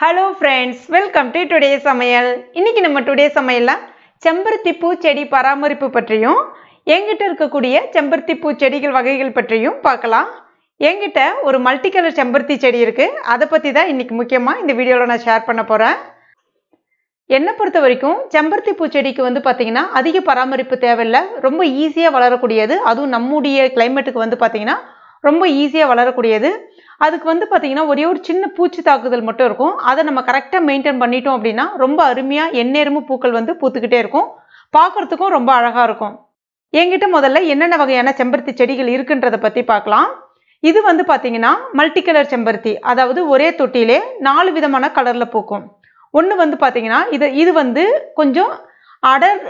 Hello friends, welcome to today's Samayal. இன்னைக்கு நம்ம today's Samayalல செம்பருத்தி பூ செடி பராமரிப்பு பற்றியும் என்கிட்ட இருக்கக்கூடிய செம்பருத்தி பூ செடிகள் வகைகள் பற்றியும் பார்க்கலாம். என்கிட்ட ஒரு மல்டி கலர் செம்பருத்தி செடி இருக்கு. அத பத்தி தான் இன்னைக்கு முக்கியமா இந்த வீடியோல நான் ஷேர் பண்ண போறேன். என்ன பொறுத்த வரைக்கும் செம்பருத்தி பூ செடிக்கு வந்து பாத்தீங்கன்னா அதிக பராமரிப்பு தேவையில்லை. ரொம்ப ஈஸியா வளரக்கூடியது. அதுவும் நம்முடைய கிளைமேட்டுக்கு வந்து பாத்தீங்கன்னா ரொம்ப ஈஸியா வளரக்கூடியது. அதுக்கு வந்து பாத்தீங்கன்னா ஒரே ஒரு சின்ன பூச்சி தாக்குதல் மட்டும் இருக்கும். அதை நம்ம கரெக்டா மெயின்டைன் பண்ணிட்டோம் அப்படின்னா ரொம்ப அருமையா எந்நேரமும் பூக்கள் வந்து பூத்துக்கிட்டே இருக்கும். பார்க்கறதுக்கும் ரொம்ப அழகா இருக்கும். என்கிட்ட முதல்ல என்னென்ன வகையான செம்பருத்தி செடிகள் இருக்குன்றத பத்தி பார்க்கலாம். இது வந்து பாத்தீங்கன்னா மல்டி கலர் செம்பருத்தி, அதாவது ஒரே தொட்டியிலே 4 விதமான கலர்ல பூக்கும். ஒன்று வந்து பாத்தீங்கன்னா இது வந்து கொஞ்சம் அடர்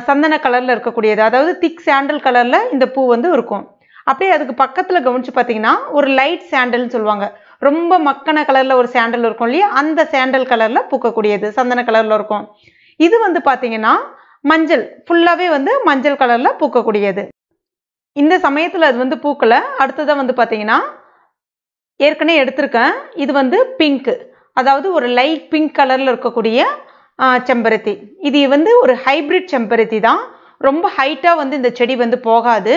சந்தன கலர்ல இருக்கக்கூடியது, அதாவது திக் சாண்டல் கலர்ல இந்த பூ வந்து இருக்கும். அப்படியே அதுக்கு பக்கத்துல கவனிச்சு பாத்தீங்கன்னா ஒரு லைட் சாண்டல்னு சொல்லுவாங்க, ரொம்ப மக்கன கலர்ல ஒரு சாண்டல் இருக்கும் இல்லையா, அந்த சாண்டல் கலர்ல பூக்கக்கூடியது சந்தன கலர்ல இருக்கும். இது வந்து பாத்தீங்கன்னா மஞ்சள், ஃபுல்லாவே வந்து மஞ்சள் கலர்ல பூக்கக்கூடியது. இந்த சமயத்துல அது வந்து பூக்கல. அடுத்ததான் வந்து பாத்தீங்கன்னா ஏற்கனவே எடுத்திருக்கேன், இது வந்து பிங்க், அதாவது ஒரு லைட் பிங்க் கலர்ல இருக்கக்கூடிய செம்பருத்தி. இது வந்து ஒரு ஹைபிரிட் செம்பருத்தி தான். ரொம்ப ஹைட்டா வந்து இந்த செடி வந்து போகாது.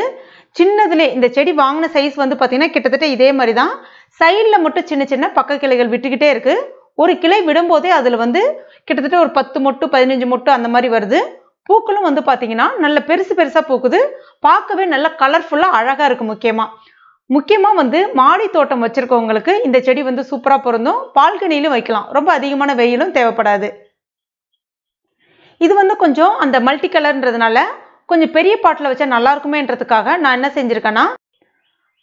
சின்னதுலே இந்த செடி வாங்கின சைஸ் வந்து பாத்தீங்கன்னா கிட்டத்தட்ட இதே மாதிரி தான். சைடில் மட்டும் சின்ன சின்ன பக்க கிளைகள் விட்டுக்கிட்டே இருக்கு. ஒரு கிளை விடும்போதே அதுல வந்து கிட்டத்தட்ட ஒரு 10 மொட்டு 15 மொட்டு அந்த மாதிரி வருது. பூக்களும் வந்து பாத்தீங்கன்னா நல்ல பெருசு பெருசா பூக்குது. பார்க்கவே நல்ல கலர்ஃபுல்லா அழகா இருக்கு. முக்கியமா வந்து மாடி தோட்டம் வச்சிருக்கவங்களுக்கு இந்த செடி வந்து சூப்பரா பொருந்தும். பால்கனியிலும் வைக்கலாம். ரொம்ப அதிகமான வெயிலும் தேவைப்படாது. இது வந்து கொஞ்சம் அந்த மல்டி கலர்ன்றதுனால கொஞ்சம் பெரிய பாட்டில் வச்சா நல்லா இருக்குமேன்றதுக்காக நான் என்ன செஞ்சிருக்கேன்னா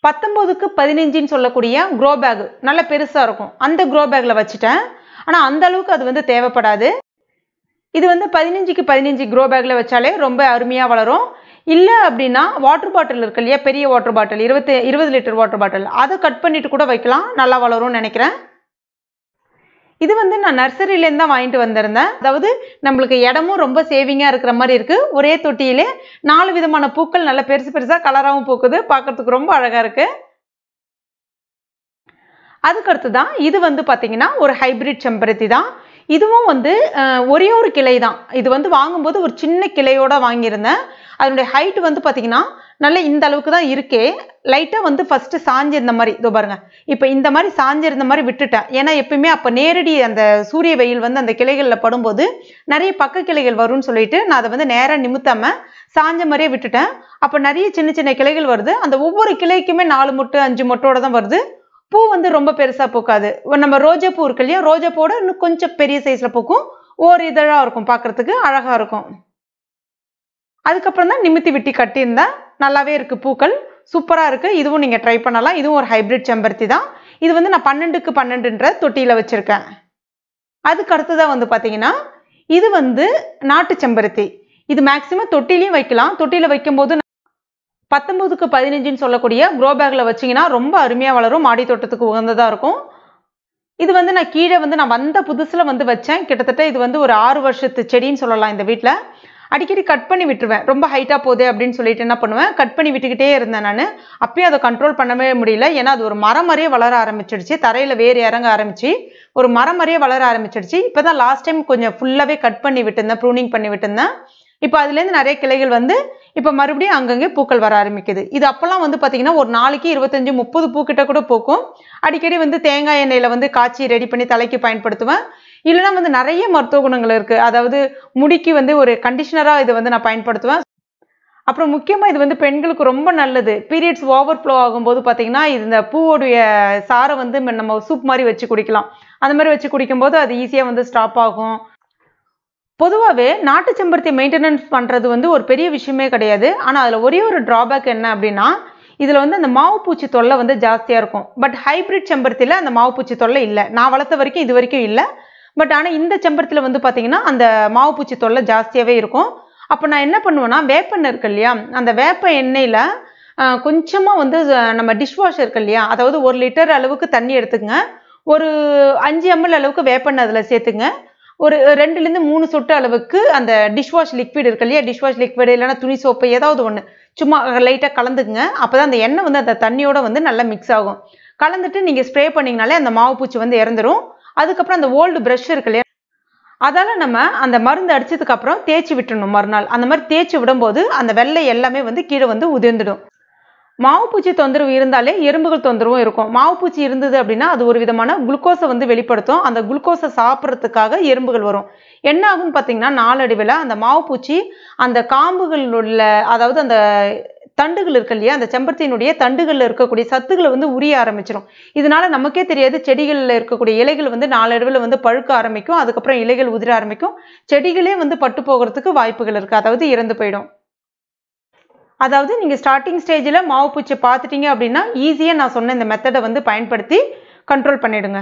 19க்கு 15ன்னு சொல்லக்கூடிய க்ரோ பேக், நல்ல பெருசா இருக்கும், அந்த க்ரோ பேக்ல வச்சுட்டேன். ஆனா அந்த அளவுக்கு அது வந்து தேவைப்படாது. இது வந்து 15க்கு 15 க்ரோ பேக்ல வச்சாலே ரொம்ப அருமையா வளரும். இல்ல அப்படின்னா வாட்டர் பாட்டில் இருக்கு இல்லையா, பெரிய water bottle 20 litre water bottle, அதை கட் பண்ணிட்டு கூட வைக்கலாம், நல்லா வளரும்னு நினைக்கிறேன். இது வந்து நான் நர்சரியிலேருந்து தான் வாங்கிட்டு வந்திருந்தேன். அதாவது நம்மளுக்கு இடமும் ரொம்ப சேவிங்கா இருக்கிற மாதிரி இருக்கு. ஒரே தொட்டியிலே 4 விதமான பூக்கள் நல்ல பெருசு பெருசா கலராகவும் பூக்குது. பார்க்கறதுக்கு ரொம்ப அழகா இருக்கு. அதுக்கடுத்து தான் இது வந்து பாத்தீங்கன்னா ஒரு ஹைபிரிட் செம்பருத்தி தான். இதுவும் வந்து ஒரே ஒரு கிளை தான். இது வந்து வாங்கும்போது ஒரு சின்ன கிளையோட வாங்கியிருந்தேன். அதனுடைய ஹைட் வந்து பாத்தீங்கன்னா நல்ல இந்த அளவுக்கு தான் இருக்கே. லைட்டா வந்து ஃபர்ஸ்ட் சாஞ்சு இந்த மாதிரி, இதோ பாருங்க, இப்ப இந்த மாதிரி சாஞ்சு இருந்த மாதிரி விட்டுட்டேன். ஏன்னா எப்பயுமே அப்ப நேரடி அந்த சூரிய வெயில் வந்து அந்த கிளைகள்ல படும்போது நிறைய பக்க கிளைகள் வரும்னு சொல்லிட்டு நான் அதை வந்து நேரா நிமித்தாம சாஞ்ச மாதிரியே விட்டுட்டேன். அப்ப நிறைய சின்ன சின்ன கிளைகள் வருது. அந்த ஒவ்வொரு கிளைக்குமே 4 மொட்டு 5 மொட்டோட தான் வருது. பூ வந்து ரொம்ப பெருசா பூக்காது. நம்ம ரோஜா பூ இருக்கு இல்லையா, ரோஜா பூவோட இன்னும் கொஞ்சம் பெரிய சைஸ்ல பூக்கும். ஒரு இதழா இருக்கும், பார்க்கறதுக்கு அழகா இருக்கும். அதுக்கப்புறம் தான் நிமித்தி விட்டி கட்டியிருந்தேன். நல்லாவே இருக்கு, பூக்கள் சூப்பரா இருக்கு. இதுவும் நீங்க ட்ரை பண்ணலாம். இதுவும் ஒரு ஹைபிரிட் செம்பருத்தி தான். இது வந்து நான் 12க்கு 12ன்ற தொட்டியில வச்சிருக்கேன். அதுக்கு அடுத்ததான் வந்து பாத்தீங்கன்னா இது வந்து நாட்டு செம்பருத்தி. இது மேக்சிமம் தொட்டிலையும் வைக்கலாம். தொட்டியில வைக்கும் போது 19க்கு 15ன்னு சொல்லக்கூடிய க்ரோ பேக்ல வச்சீங்கன்னா ரொம்ப அருமையா வளரும். மாடி தோட்டத்துக்கு உகந்ததா இருக்கும். இது வந்து நான் கீழே வந்து நான் வந்த புதுசுல வந்து வச்சேன். கிட்டத்தட்ட இது வந்து ஒரு 6 வருஷத்து செடின்னு சொல்லலாம். இந்த வீட்டுல அடிக்கடி கட் பண்ணி விட்டுருவேன். ரொம்ப ஹைட்டா போதே அப்படின்னு சொல்லிட்டு என்ன பண்ணுவேன், கட் பண்ணி விட்டுக்கிட்டே இருந்தேன் நான். அப்பயே அதை கண்ட்ரோல் பண்ணவே முடியல. ஏன்னா அது ஒரு மரம் மாதிரியே வளர ஆரம்பிச்சிடுச்சு. தரையில வேறு இறங்க ஆரம்பிச்சு ஒரு மரம் மாதிரியே வளர ஆரம்பிச்சிடுச்சு. இப்பதான் லாஸ்ட் டைம் கொஞ்சம் ஃபுல்லாவே கட் பண்ணி விட்டுருந்தேன், ப்ரூனிங் பண்ணி விட்டுருந்தேன். இப்போ அதுல இருந்து நிறைய கிளைகள் வந்து இப்ப மறுபடியும் அங்கங்கே பூக்கள் வர ஆரம்பிக்குது. இது அப்பெல்லாம் வந்து பாத்தீங்கன்னா ஒரு நாளைக்கு 25-30 பூக்கிட்ட கூட பூக்கும். அடிக்கடி வந்து தேங்காய் எண்ணெயில வந்து காய்ச்சி ரெடி பண்ணி தலைக்கு பயன்படுத்துவேன். இல்லைன்னா வந்து நிறைய மருத்துவ குணங்கள் இருக்கு. அதாவது முடிக்கு வந்து ஒரு கண்டிஷனரா இதை வந்து நான் பயன்படுத்துவேன். அப்புறம் முக்கியமா இது வந்து பெண்களுக்கு ரொம்ப நல்லது. பீரியட்ஸ் ஓவர் ஃப்ளோ ஆகும்போது பாத்தீங்கன்னா இந்த பூவோடைய சாரை வந்து நம்ம சூப் மாதிரி வச்சு குடிக்கலாம். அந்த மாதிரி வச்சு குடிக்கும்போது அது ஈஸியா வந்து ஸ்டாப் ஆகும். பொதுவாகவே நாட்டு செம்பருத்தி மெயின்டெனன்ஸ் பண்றது வந்து ஒரு பெரிய விஷயமே கிடையாது. ஆனா அதுல ஒரே ஒரு டிராபேக் என்ன அப்படின்னா, இதுல வந்து அந்த மாவு பூச்சி தொல்லை வந்து ஜாஸ்தியா இருக்கும். பட் ஹைபிரிட் செம்பருத்தில அந்த மாவு பூச்சி தொல்லை இல்லை. நான் வளர்த்த வரைக்கும் இது வரைக்கும் இல்லை. பட் ஆனா இந்த செம்பருத்தில வந்து பாத்தீங்கன்னா அந்த மாவு பூச்சி தொல்லை ஜாஸ்தியாவே இருக்கும். அப்ப நான் என்ன பண்ணுவேன்னா, வேப்பெண்ணெய் இருக்கு இல்லையா, அந்த வேப்ப எண்ணெயில கொஞ்சமா வந்து நம்ம டிஷ்வாஷ் இருக்கு இல்லையா, அதாவது 1 லிட்டர் அளவுக்கு தண்ணி எடுத்துங்க. ஒரு 5 ml அளவுக்கு வேப்பெண்ணெய் அதுல சேர்த்துங்க. ஒரு 2லேருந்து 3 சொட்டு அளவுக்கு அந்த டிஷ்வாஷ் லிக்விட் இருக்கு இல்லையா, டிஷ்வாஷ் லிக்விட் இல்லைன்னா துணி சோப்பு ஏதாவது ஒன்று சும்மா லைட்டாக கலந்துக்குங்க. அப்போதான் அந்த எண்ணெய் வந்து அந்த தண்ணியோட வந்து நல்லா மிக்ஸ் ஆகும். கலந்துட்டு நீங்கள் ஸ்ப்ரே பண்ணிங்கனாலே அந்த மாவு பூச்சி வந்து இறந்துடும். அதுக்கப்புறம் அந்த ஓல்டு ப்ரஷ் இருக்கு இல்லையா, அதால நம்ம அந்த மருந்து அடிச்சதுக்கு அப்புறம் தேய்ச்சி விட்டுணும் மறுநாள். அந்த மாதிரி தேய்ச்சி விடும்போது அந்த வெள்ளை எல்லாமே வந்து கீழே வந்து உதிர்ந்துடும். மாவுப்பூச்சி தொந்தரவு இருந்தாலே எறும்புகள் தொந்தரவும் இருக்கும். மாவுப்பூச்சி இருந்தது அப்படின்னா அது ஒரு விதமான குளுக்கோஸை வந்து வெளிப்படுத்தும். அந்த குளுக்கோஸை சாப்பிட்றதுக்காக எறும்புகள் வரும். என்ன ஆகும்னு பார்த்தீங்கன்னா நாளடைவில் அந்த மாவுப்பூச்சி அந்த காம்புகள் உள்ள, அதாவது அந்த தண்டுகள் இருக்கு இல்லையா, அந்த செம்பருத்தியினுடைய தண்டுகளில் இருக்கக்கூடிய சத்துக்களை வந்து உரிய ஆரம்பிச்சிடும். இதனால நமக்கே தெரியாது, செடிகளில் இருக்கக்கூடிய இலைகள் வந்து நாளடைவில் வந்து பழுக்க ஆரம்பிக்கும். அதுக்கப்புறம் இலைகள் உதிர ஆரம்பிக்கும். செடிகளே வந்து பட்டு போகிறதுக்கு வாய்ப்புகள் இருக்கு, அதாவது இறந்து போயிடும். அதாவது நீங்கள் ஸ்டார்டிங் ஸ்டேஜில் மாவுப்பூச்சி பார்த்துட்டீங்க அப்படின்னா ஈஸியாக நான் சொன்ன இந்த மெத்தடை வந்து பயன்படுத்தி கண்ட்ரோல் பண்ணிவிடுங்க.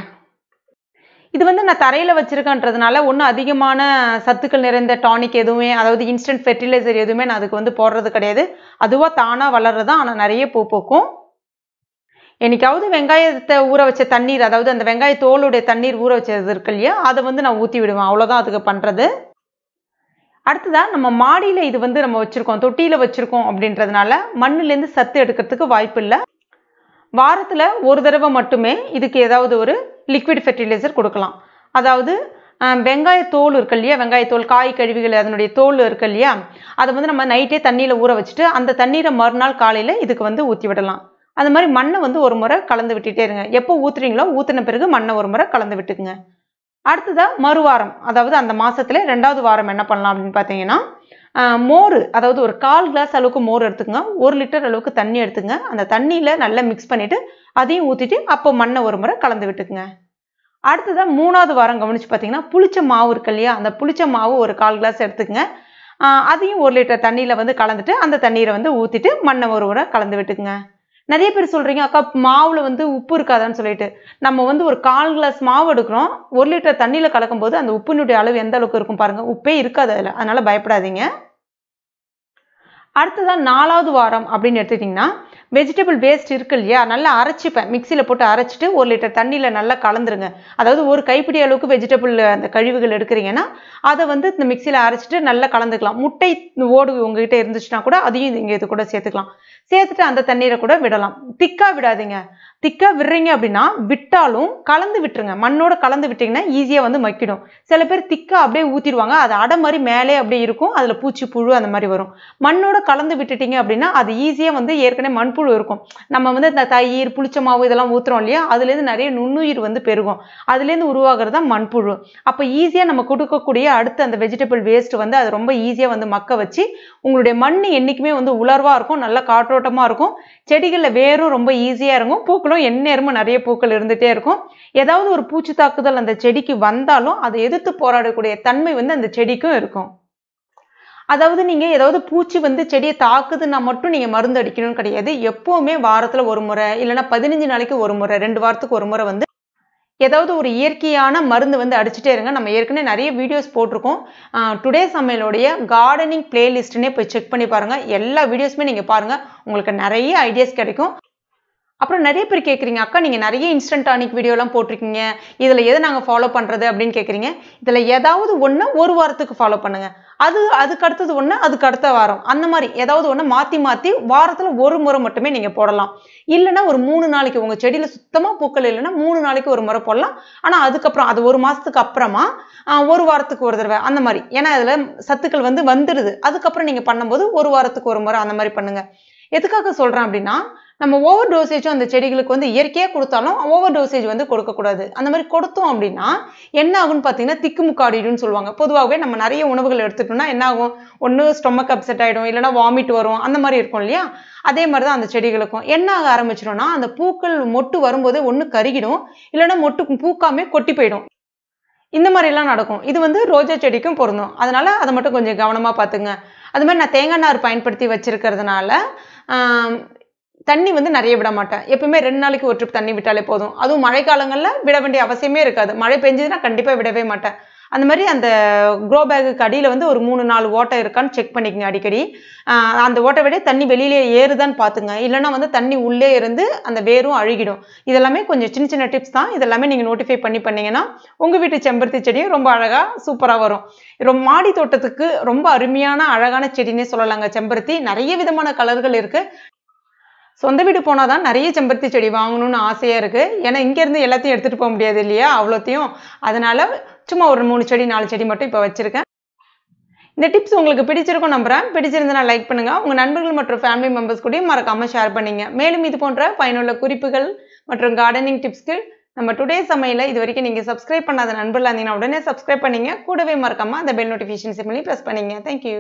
இது வந்து நான் தரையில் வச்சுருக்கேன்றதுனால ஒன்றும் அதிகமான சத்துக்கள் நிறைந்த டானிக் எதுவுமே, அதாவது இன்ஸ்டன்ட் ஃபெர்டிலைசர் எதுவுமே நான் அதுக்கு வந்து போடுறது கிடையாது. அதுவாக தானாக வளர்றதான். ஆனால் நிறைய பூ பூக்கும். என்னைக்காவது வெங்காயத்தை ஊற வச்ச தண்ணீர், அதாவது அந்த வெங்காய தோலுடைய தண்ணீர் ஊற வச்சது இருக்கு இல்லையா, அதை வந்து நான் ஊற்றி விடுவேன். அவ்வளோதான் அதுக்கு பண்ணுறது. அடுத்ததான் நம்ம மாடியில் இது வந்து நம்ம வச்சுருக்கோம், தொட்டியில் வச்சுருக்கோம் அப்படின்றதுனால மண்ணிலேருந்து சத்து எடுக்கிறதுக்கு வாய்ப்பு இல்லை. வாரத்தில் ஒரு தடவை மட்டுமே இதுக்கு ஏதாவது ஒரு லிக்விட் ஃபெர்டிலைசர் கொடுக்கலாம். அதாவது வெங்காய தோல் இருக்கு இல்லையா, வெங்காயத்தோல், காய் கழிவுகள் அதனுடைய தோல் இருக்கு இல்லையா, அதை வந்து நம்ம நைட்டே தண்ணியில் ஊற வச்சுட்டு அந்த தண்ணீரை மறுநாள் காலையில் இதுக்கு வந்து ஊற்றி விடலாம். அந்த மாதிரி மண்ணை வந்து ஒரு முறை கலந்து விட்டுட்டே இருங்க. எப்போ ஊற்றுறீங்களோ ஊற்றின பிறகு மண்ணை ஒரு முறை கலந்து விட்டுக்குங்க. அடுத்ததா மறுவாரம், அதாவது அந்த மாசத்துல 2வது வாரம் என்ன பண்ணலாம் அப்படின்னு பார்த்தீங்கன்னா, மோர், அதாவது ஒரு 1/4 கிளாஸ் அளவுக்கு மோர் எடுத்துக்கங்க. 1 லிட்டர் அளவுக்கு தண்ணி எடுத்துங்க. அந்த தண்ணியில நல்லா மிக்ஸ் பண்ணிட்டு அதையும் ஊற்றிட்டு அப்போ மண்ணை ஒரு முறை கலந்து விட்டுக்குங்க. அடுத்ததா 3வது வாரம் கவனிச்சு பார்த்தீங்கன்னா, புளிச்ச மாவு இருக்கு இல்லையா, அந்த புளிச்ச மாவு ஒரு 1/4 கிளாஸ் எடுத்துக்கங்க. அதையும் 1 லிட்டர் தண்ணியில வந்து கலந்துட்டு அந்த தண்ணீரை வந்து ஊற்றிட்டு மண்ணை ஒரு முறை கலந்து விட்டுக்குங்க. நிறைய பேர் சொல்றீங்க, அக்கா மாவுல வந்து உப்பு இருக்காதான்னு சொல்லிட்டு. நம்ம வந்து ஒரு 1/4 கிளாஸ் மாவு எடுக்கிறோம், 1 லிட்டர் தண்ணியில கலக்கும் போது அந்த உப்பினுடைய அளவு எந்த அளவுக்கு இருக்கும் பாருங்க. உப்பே இருக்காது அதில். அதனால பயப்படாதீங்க. அடுத்ததான் 4வது வாரம் அப்படின்னு எடுத்துக்கிட்டிங்கன்னா, வெஜிடபிள் வேஸ்ட் இருக்கு இல்லையா, நல்லா அரைச்சிப்பேன். மிக்சியில் போட்டு அரைச்சிட்டு 1 லிட்டர் தண்ணியில் நல்லா கலந்துருங்க. அதாவது ஒரு கைப்பிடி அளவுக்கு வெஜிடபிள் அந்த கழிவுகள் எடுக்கிறீங்கன்னா அதை வந்து இந்த மிக்சியில் அரைச்சிட்டு நல்லா கலந்துக்கலாம். முட்டை ஓடு உங்ககிட்ட இருந்துச்சுன்னா கூட அதையும் இங்கே இது கூட சேர்த்துக்கலாம். சேர்த்துட்டு அந்த தண்ணீரை கூட விடலாம். திக்கா விடாதீங்க. திக்கா விடுறீங்க அப்படின்னா விட்டாலும் கலந்து விட்டுருங்க. மண்ணோட கலந்து விட்டீங்கன்னா ஈஸியாக வந்து மக்கிடும். சில பேர் திக்கா அப்படியே ஊற்றிடுவாங்க, அது அடை மாதிரி மேலே அப்படியே இருக்கும், அதில் பூச்சி புழு அந்த மாதிரி வரும். மண்ணோட கலந்து விட்டுட்டீங்க அப்படின்னா அது ஈஸியாக வந்து ஏற்கனவே மண்புழு இருக்கும். நம்ம வந்து இந்த தயிர், புளிச்ச மாவு இதெல்லாம் ஊற்றுறோம் இல்லையா, அதுலேருந்து நிறைய நுண்ணுயிர் வந்து பெருகும். அதுலேருந்து உருவாகிறது தான் மண்புழு. அப்போ ஈஸியாக நம்ம கொடுக்கக்கூடிய அடுத்த அந்த வெஜிடபிள் வேஸ்ட் வந்து அது ரொம்ப ஈஸியாக வந்து மக்க வச்சு உங்களுடைய மண் என்றைக்குமே வந்து உலர்வாக இருக்கும், நல்லா காற்றோட்டமாக இருக்கும். செடிகளில் வேரும் ரொம்ப ஈஸியாக இருக்கும். பூக்களும் எந்நேரமும் நிறைய பூக்கள் இருந்துகிட்டே இருக்கும். ஏதாவது ஒரு பூச்சி தாக்குதல் அந்த செடிக்கு வந்தாலும் அதை எதிர்த்து போராடக்கூடிய தன்மை வந்து அந்த செடிக்கும் இருக்கும். அதாவது நீங்கள் ஏதாவது பூச்சி வந்து செடியை தாக்குதுன்னா மட்டும் நீங்கள் மருந்து அடிக்கணும்னு கிடையாது. எப்போவுமே வாரத்தில் ஒரு முறை இல்லைன்னா 15 நாளைக்கு ஒரு முறை, 2 வாரத்துக்கு ஒரு முறை வந்து ஏதாவது ஒரு இயற்கையான மருந்து வந்து அடிச்சுட்டே இருங்க. நம்ம ஏற்கனவே நிறைய வீடியோஸ் போட்டிருக்கோம். டுடே சமையலுடைய கார்டனிங் பிளேலிஸ்ட்னே போய் செக் பண்ணி பாருங்கள். எல்லா வீடியோஸுமே நீங்கள் பாருங்கள், உங்களுக்கு நிறைய ஐடியாஸ் கிடைக்கும். அப்புறம் நிறைய பேர் கேட்குறீங்க, அக்கா நீங்கள் நிறைய இன்ஸ்டன்ட் டானிக் வீடியோலாம் போட்டிருக்கீங்க, இதில் எதை நாங்கள் ஃபாலோ பண்ணுறது அப்படின்னு கேட்குறீங்க. இதில் ஏதாவது ஒன்று ஒரு வாரத்துக்கு ஃபாலோ பண்ணுங்கள். அதுக்கு அடுத்தது ஒன்று, அதுக்கு அடுத்த வாரம், அந்த மாதிரி ஏதாவது ஒன்று மாற்றி மாற்றி வாரத்தில் ஒரு முறை மட்டுமே நீங்கள் போடலாம். இல்லைன்னா ஒரு 3 நாளைக்கு, உங்கள் செடியில் சுத்தமாக பூக்கள் இல்லைன்னா 3 நாளைக்கு ஒரு முறை போடலாம். ஆனால் அதுக்கப்புறம் அது ஒரு மாதத்துக்கு அப்புறமா ஒரு வாரத்துக்கு ஒரு தடவை அந்த மாதிரி, ஏன்னா அதில் சத்துக்கள் வந்து வந்துடுது. அதுக்கப்புறம் நீங்கள் பண்ணும்போது ஒரு வாரத்துக்கு ஒரு முறை அந்த மாதிரி பண்ணுங்கள். எதுக்காக சொல்கிறேன் அப்படின்னா, நம்ம ஓவர் டோசேஜும் அந்த செடிகளுக்கு வந்து இயற்கையாக கொடுத்தாலும் ஓவர் டோசேஜ் வந்து கொடுக்கக்கூடாது. அந்த மாதிரி கொடுத்தோம் அப்படின்னா என்ன ஆகும்னு பார்த்தீங்கன்னா திக்குமுக்காடிடுன்னு சொல்லுவாங்க. பொதுவாகவே நம்ம நிறைய உணவுகள் எடுத்துட்டோம்னா என்ன ஆகும், ஒன்று ஸ்டொமக் அப்செட் ஆகிடும், இல்லைனா வாமிட் வரும், அந்த மாதிரி இருக்கும் இல்லையா. அதே மாதிரி தான் அந்த செடிகளுக்கும் என்ன ஆக ஆரம்பிச்சிடும்னா, அந்த பூக்கள் மொட்டு வரும்போதே ஒன்று கருகிடும், இல்லைன்னா மொட்டு பூக்காமே கொட்டி போயிடும். இந்த மாதிரிலாம் நடக்கும். இது வந்து ரோஜா செடிக்கும் பொருந்தும். அதனால அதை மட்டும் கொஞ்சம் கவனமாக பார்த்துங்க. அது மாதிரி நான் தேங்காய் நார் பயன்படுத்தி வச்சிருக்கிறதுனால தண்ணி வந்து நிறைய விட மாட்டேன். எப்பவுமே 2 நாளைக்கு ஒரு ட்ரிப் தண்ணி விட்டாலே போதும். அதுவும் மழை காலங்களில் விட வேண்டிய அவசியமே இருக்காது. மழை பெஞ்சதுன்னா கண்டிப்பாக விடவே மாட்டேன். அந்த மாதிரி அந்த க்ரோ பேக்குக்கு அடியில் வந்து ஒரு 3-4 ஓட்டை இருக்கான்னு செக் பண்ணிக்கங்க அடிக்கடி. அந்த ஓட்டை விட தண்ணி வெளியிலே ஏறுதான்னு பார்த்துங்க. இல்லைன்னா வந்து தண்ணி உள்ளே இருந்து அந்த வேரும் அழுகிடும். இதெல்லாமே கொஞ்சம் சின்ன சின்ன டிப்ஸ் தான். இதெல்லாமே நீங்கள் நோட்டிஃபை பண்ணீங்கன்னா உங்கள் வீட்டு செம்பருத்தி செடியும் ரொம்ப அழகாக சூப்பராக வரும். மாடி தோட்டத்துக்கு ரொம்ப அருமையான அழகான செடினே சொல்லலாங்க செம்பருத்தி. நிறைய விதமான கலர்கள் இருக்குது. சொந்த வீடு போனால் தான் நிறைய செம்பருத்தி செடி வாங்கணும்னு ஆசையாக இருக்குது. ஏன்னா இங்கேருந்து எல்லாத்தையும் எடுத்துகிட்டு போக முடியாது இல்லையா அவ்வளோத்தையும். அதனால் சும்மா ஒரு 3 செடி 4 செடி மட்டும் இப்போ வச்சுருக்கேன். இந்த டிப்ஸ் உங்களுக்கு பிடிச்சிருக்கும் நம்புறேன். பிடிச்சிருந்தா லைக் பண்ணுங்க. உங்க நண்பர்கள் மற்றும் ஃபேமிலி மெம்பர்ஸ் கூடயும் மறக்காம ஷேர் பண்ணீங்க. மேலும் இது போன்ற பயனுள்ள குறிப்புகள் மற்றும் கார்டனிங் டிப்ஸ்க்கு நம்ம டுடே சமையலை இது வரைக்கும் நீங்க சப்ஸ்கிரைப் பண்ணாத நண்பர்களா இருந்தீங்கன்னா உடனே சப்ஸ்கிரைப் பண்ணீங்க. கூடவே மறக்காம அந்த பெல் நோட்டிஃபிகேஷன் சிம்பிளையும் பிரஸ் பண்ணீங்க. Thank you.